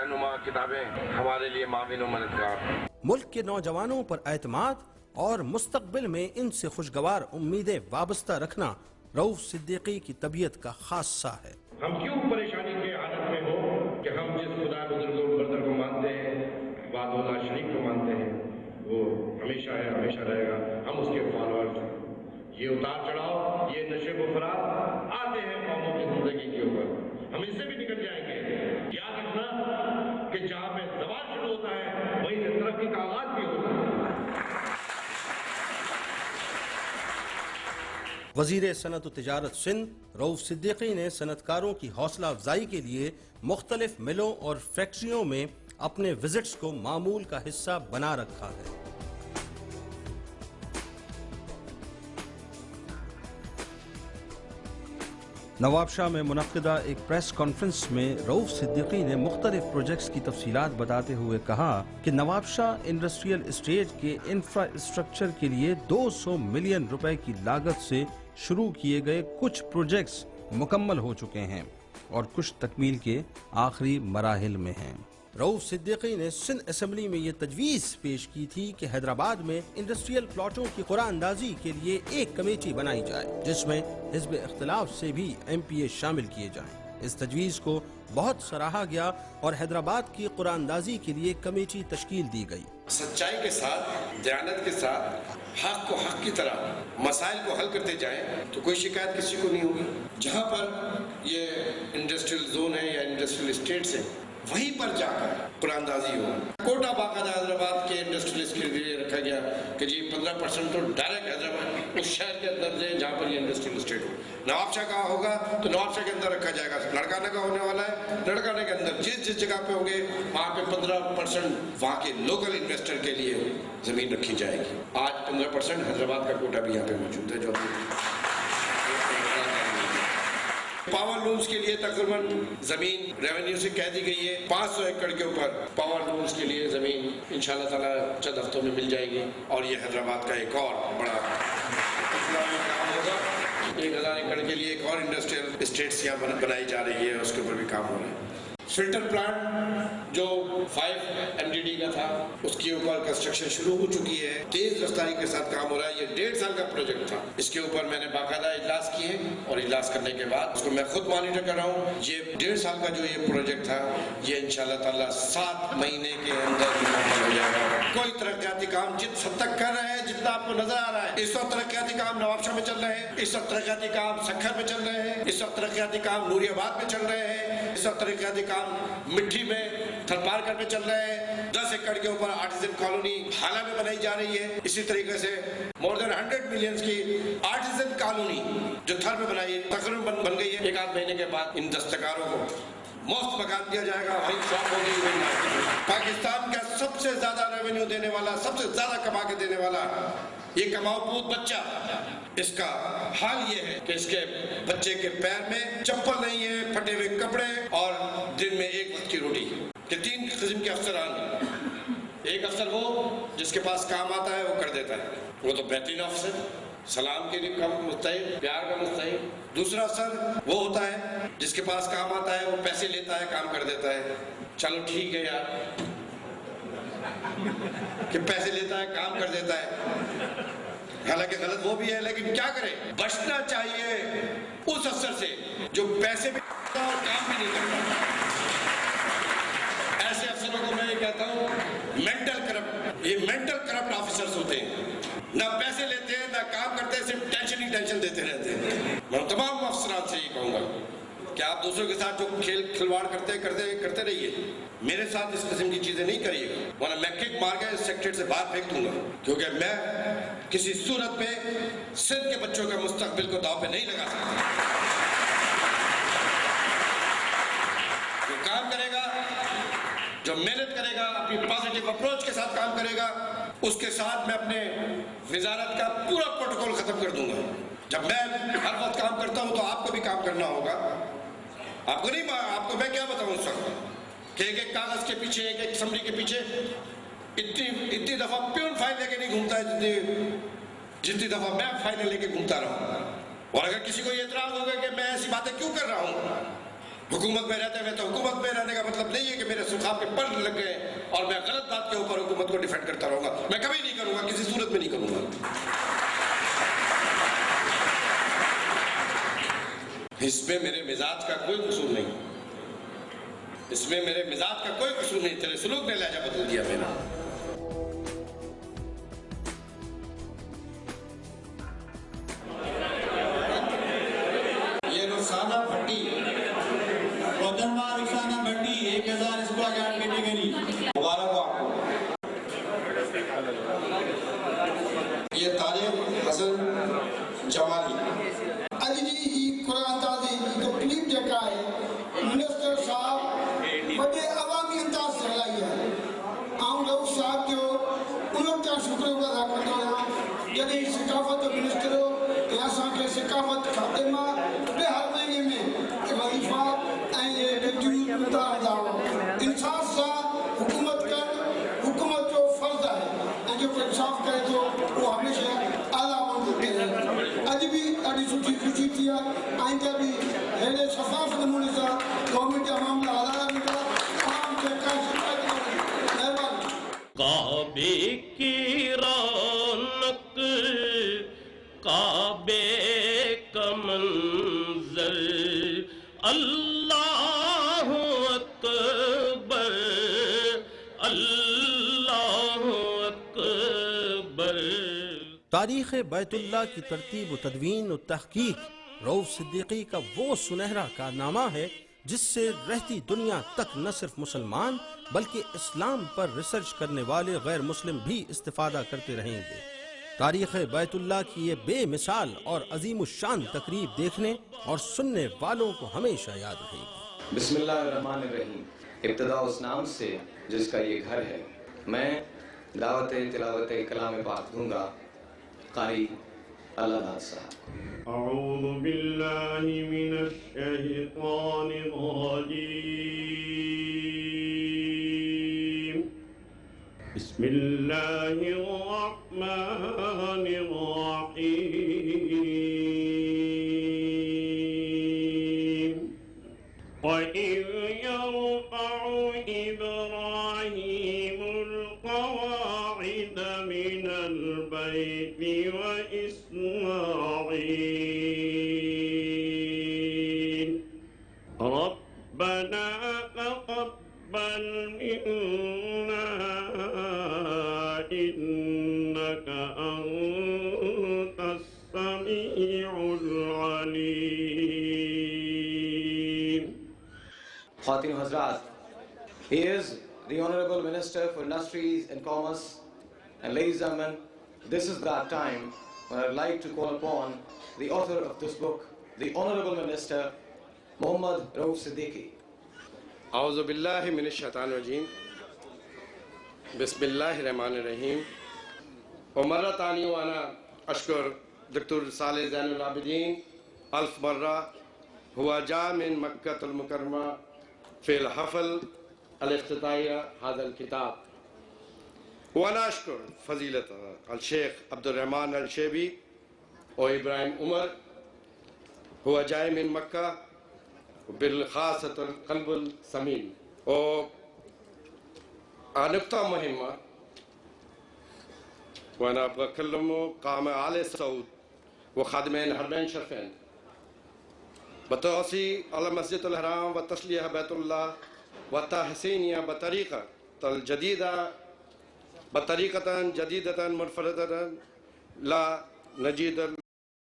रहनुमा किताबें हमारे लिए माविन और मददगार। मुल्क के नौजवानों पर एतमाद और मुस्तकबिल में इनसे खुशगवार उम्मीदें वाबस्ता रखना रऊफ सिद्दीकी की तबीयत का खासा है। हम क्यों परेशानी के हालत में हो कि हम जिस खुदा बुजुर्गों बरदर को मानते हैं, वादुल्लाह शरीफ को मानते हैं, वो हमेशा है, हमेशा रहेगा, हम उसके फॉलोअर्स हैं। ये उतार चढ़ाव, ये नशे व फरार आते हैं कौमों की जिंदगी के ऊपर, हम इससे भी निकल जाएंगे। याद रखना कि जहाँ पे ज़वाल शुरू होता है वहीं से तरक्की का आगाज भी होता है। वज़ीर सनअत व तिजारत सिंध रऊफ सिद्दीकी ने सनतकारों की हौसला अफजाई के लिए मुख्तलिफ मिलों और फैक्ट्रियों में अपने विजिट्स को मामूल का हिस्सा बना रखा है। नवाबशाह में मुनक्किदा एक प्रेस कॉन्फ्रेंस में रऊफ सिद्दीकी ने मुख्तलिफ प्रोजेक्ट्स की तफसीलात बताते हुए कहा कि नवाबशाह इंडस्ट्रियल एस्टेट के इंफ्रास्ट्रक्चर के लिए 200 मिलियन रुपए की लागत से शुरू किए गए कुछ प्रोजेक्ट्स मुकम्मल हो चुके हैं और कुछ तकमील के आखिरी मराहिल में हैं। रऊफ सिद्दीकी ने सिंध असेंबली में ये तजवीज़ पेश की थी कि हैदराबाद में इंडस्ट्रियल प्लॉटों की कुरानंदाजी के लिए एक कमेटी बनाई जाए जिसमें हिज़्ब इख्तिलाफ से भी MPA शामिल किए जाएं। इस तजवीज़ को बहुत सराहा गया और हैदराबाद की कुरानंदाजी के लिए कमेटी तश्कील दी गई। सच्चाई के साथ, दयानत के साथ, हक को हक की तरह मसाइल को हल करते जाएं तो कोई शिकायत किसी को नहीं होगी। जहाँ पर ये इंडस्ट्रियल जोन है या इंडस्ट्रियल एस्टेट्स है वहीं पर जाकर कुरानंदाजी हो। कोटा बाकायदा हैदराबाद के इंडस्ट्रियलिस्ट के लिए रखा गया कि जी 15% तो डायरेक्ट हैदराबाद उस शहर के अंदर दे जहाँ पर ये इंडस्ट्रियल एस्टेट हो। नवाबशाह का होगा तो नवाबशाह के अंदर रखा जाएगा। लड़काना का होने वाला है, लड़काने के अंदर जिस जिस जगह पे होंगे वहाँ पे 15% वहाँ के लोकल इन्वेस्टर के लिए जमीन रखी जाएगी। आज 15% हैदराबाद का कोटा भी यहाँ पे मौजूद है। जो पावर लूम्स के लिए तकरीबन जमीन रेवेन्यू से कह दी गई है 500 एकड़ के ऊपर पावर लूम्स के लिए जमीन इंशाल्लाह ताला चंद हफ्तों में मिल जाएगी और ये हैदराबाद का एक और बड़ा काम होगा। 1000 एकड़ के लिए एक और इंडस्ट्रियल एस्टेट्स यहाँ बनाई जा रही है, उसके ऊपर भी काम हो रहा है। फिल्टर प्लांट जो 5 MDD का था उसके ऊपर कंस्ट्रक्शन शुरू हो चुकी है, तेज रफ्तारी के साथ काम हो रहा है। ये 1.5 साल का प्रोजेक्ट था। इसके ऊपर मैंने बाकायदा इजलास किए और इजलास करने के बाद उसको मैं खुद मॉनिटर कर रहा हूँ। ये 1.5 साल का जो ये प्रोजेक्ट था ये इंशाल्लाह ताला 7 महीने के अंदर मुकम्मल हो जाएगा। कोई तरक्याती काम जिस हद तक कर रहे हैं जितना आपको नजर आ रहा है, इस वक्त तरक्याती काम नवाबशाह में चल रहे हैं, इस वक्त तरक्याती काम सखर में चल रहे हैं, इस वक्त तरक्याती काम नूरियाबाद में चल रहे हैं, इस वक्त तरक्याती काम मिट्टी में थलपारकर में चल रहे हैं। 10 एकड़ के ऊपर आर्टिजन कॉलोनी हाला में बनाई जा रही है। इसी तरीके से मोर देन 100 मिलियन की आर्टिजन कॉलोनी जो थर में बनाई तकरीबन बन गई है। एक आध महीने के बाद इन दस्तकारों को मुफ्त मकान दिया जाएगा, वही शॉप होगी, वही मार्केट। पाकिस्तान का सबसे ज्यादा रेवेन्यू देने वाला, सबसे ज्यादा कमा के देने वाला ये कमाऊपूत बच्चा, इसका हाल ये है कि इसके बच्चे के पैर में चप्पल नहीं है, फटे हुए कपड़े और दिन में एक वक्त की रोटी। कि 3 किस्म के अफसरान, एक अफसर वो जिसके पास काम आता है वो कर देता है, वो तो बेहतरीन अफसर, सलाम के लिए काम मुस्तहिक, प्यार का मुस्तहिक। दूसरा अफसर वो होता है जिसके पास काम आता है वो पैसे लेता है, काम कर देता है। चलो ठीक है यार कि पैसे लेता है, काम कर देता है, हालांकि गलत वो भी है, लेकिन क्या करें, बचना चाहिए उस अफसर से जो पैसे भी और काम भी नहीं करता। ऐसे अफसरों को मैं ये कहता हूँ मेंटल करप्ट, ये मेंटल करप्ट ऑफिसर्स होते हैं, ना पैसे लेते हैं ना काम करते हैं, सिर्फ टेंशन ही टेंशन देते रहते हैं। मैं तमाम अफसरान से ये कहूँगा कि आप दूसरों के साथ जो खिलवाड़ करते रहिए, मेरे साथ इस किस्म की चीजें नहीं करिएगा, वरना मैं किक मार के इस सेक्रेटरी से बाहर फेंक दूंगा, क्योंकि मैं किसी सूरत में सिंध के बच्चों के मुस्तकबिल को दांव पे नहीं लगा सकता। जो काम करेगा, जो मेहनत करेगा, अपनी पॉजिटिव अप्रोच के साथ काम करेगा, उसके साथ मैं अपने वजारत का पूरा प्रोटोकॉल खत्म कर दूंगा। जब मैं हर वक्त काम करता हूं तो आपको भी काम करना होगा। आपको नहीं, आपको मैं क्या बताऊं उस वक्त कि एक कागज के पीछे, एक समरी के पीछे इतनी दफा प्यून फाइल लेके नहीं घूमता है जितनी दफा मैं फाइल लेके घूमता रहा। और अगर किसी को ये इतराज होगा कि मैं ऐसी बातें क्यों कर रहा हूँ, हुकूमत में रहते हुए, तो हुकूमत में रहने का मतलब नहीं है कि मेरे सुखार صاحب کے پر لگ گئے اور میں غلط بات کے اوپر حکومت کو ڈیفینڈ کرتا رہوں گا. میں کبھی نہیں کروں گا, کسی صورت میں نہیں کروں گا. اس میں میرے مزاج کا کوئی قصور نہیں, اس میں میرے مزاج کا کوئی قصور نہیں. تیرے سلوک نے لہجہ بدل دیا میرا. یہ رخسانہ بھٹی, محترمہ رخسانہ بھٹی 1000 اسکوائر یارڈ کیٹیگری. مبارک ہو آپ کو. یہ طارق حسن جمالی. اج جی قرآن اندازی جو کلپ جکا ہے منسٹر صاحب وڈے عوامی انداز سے ہلائی ہے. آؤں رؤف صاحب جو انہوں کا شکر ادا کرتا ہوں جڏहिं ثقافت منسٹر ہو تو اساں کے ثقافت خادمہ بے ہر مہینے میں وظیفہ ऐं ड्यूटी उतारंदा हुआ. इंसाफ़ सां हुकूमत करणु हुकूमत जो फ़र्ज़ु आहे ऐं जेको इंसाफ़ करे थो उहो हमेशह आला माण्हू करे. अॼु बि ॾाढी सुठी ख़ुशी थी आहे. आईंदा बि अहिड़े शफ़ाफ़ नमूने सां गवर्नमेंट जा मामला हलाया वेंदा. आवाम खे का शिकायत न हुजे. महिरबानी. काबे की रौनक काबे का मंजर अल्लाह अकबर अल्लाह अकबर. तारीख़ बैतुल्लाह की तरतीब व तदवीन व तहकीक रऊफ सिद्दीकी का वो सुनहरा कारनामा है जिससे रहती दुनिया तक न सिर्फ मुसलमान बल्कि इस्लाम पर रिसर्च करने वाले गैर मुस्लिम भी इस्तिफादा करते रहेंगे. तारीख़ बैतुल्लाह की ये बेमिसाल और अजीमुश्शान तकरीब देखने और सुनने वालों को हमेशा याद रहेगी. बिस्मिल्लाहिर्रहमानिर्रहीम. इब्तिदा उस नाम से जिसका ये घर है. मैं दावत तिलावत कलाम पाक दूंगा. कारी अल्लाह दाद साहब. أعوذ بالله من الشيطان الرجيم. بسم الله الرحمن الرحيم. وإذ يرفع إبراهيم القواعد من البيت وإسماعيل ربنا تقبل منا إنك أنت السميع العليم. Khawateen Hazrat, he is the Honorable Minister for Industries and Commerce. And ladies and gentlemen, this is that time when I'd like to call upon the author of this book, the Honorable Minister, Muhammad Rauf Siddiqui. أعوذ بالله من الشيطان الرجيم. بسم الله الرحمن الرحيم. ومرة ثانية وأنا أشكر دكتور صالح زين العابدين ألف مرة. هو جاء من مكة المكرمة في الحفل الافتتاحية هذا الكتاب. وأنا أشكر فضيلة الشيخ عبد الرحمن الشيبي وإبراهيم عمر. هو جاي من مكة بالخاصة القلب السمين. نقطة مهمة وأنا بكلم قام آل سعود وخادمين الحرمين الشريفين بتوصي على مسجد الحرام وتسليح بيت الله وتحسينها بطريقة جديدة منفردة لا نجد